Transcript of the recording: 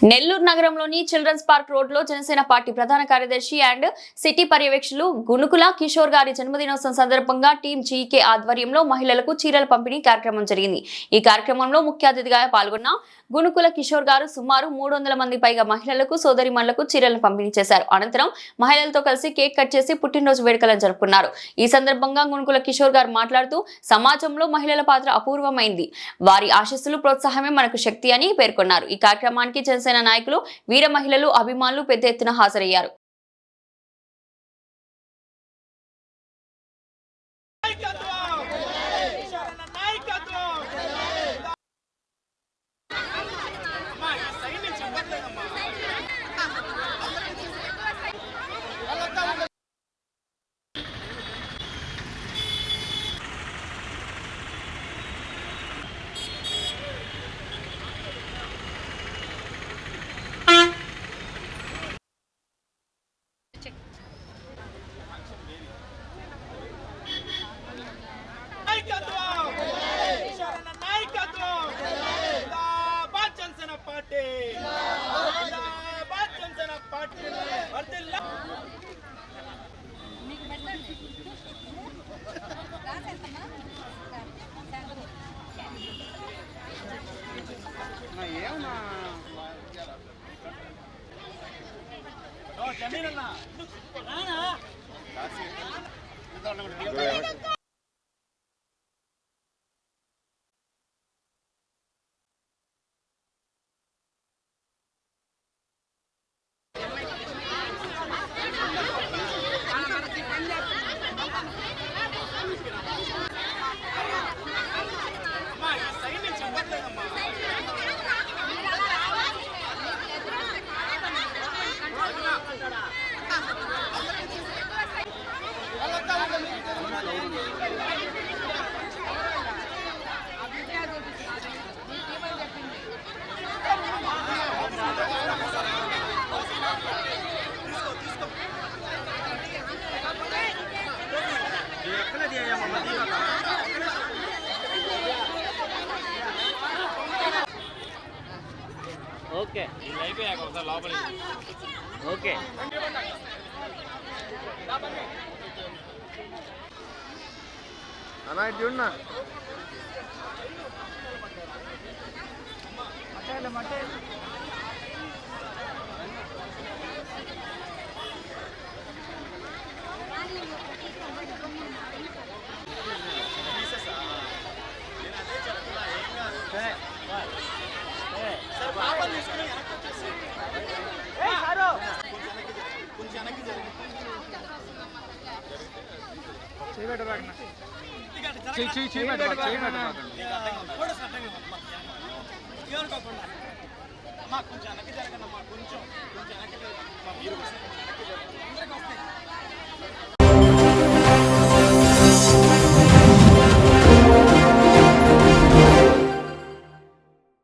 నెల్లూరు నగరంలోని children's park రోడ్లో Janasena party ప్రధాన కార్యదర్శి అండ్ సిటీ పర్యవేక్షకులు గునుకుల కిషోర్ గారి జన్మదినోత్సవం సందర్భంగా టీం జీకే ఆధ్వర్యంలో మహిళలకు చీరల పంపిణీ కార్యక్రమం జరిగింది. ఈ కార్యక్రమంలో ముఖ్య అతిథిగా పాల్గొన్న గునుకుల కిషోర్ గారు సుమారు 300 మంది పైగా మహిళలకు సోదరిమణులకు చీరలను పంపిణీ చేశారు. అనంతరం మహిళలతో కలిసి కేక్ కట్ చేసి పుట్టినరోజు వేడుకలను జరుపుకున్నారు. ఈ సందర్భంగా గునుకుల కిషోర్ గారు మాట్లాడుతూ సమాజంలో మహిళల పాత్ర అపూర్వమైంది, వారి ఆశీస్సులు ప్రోత్సాహమే మనకు శక్తి అని పేర్కొన్నారు. ఈ కార్యక్రమానికి జనసేన నాయకులు, వీర మహిళలు, అభిమానులు పెద్ద ఎత్తున హాజరయ్యారు. ఓకే ఇది అయిపోయాక ఒకసారి లోపలికి ఓకే అన్నా ఇటు చూడన్నా కొంచెం వెనక్కి జరగండి, కొంచెం వెనక్కి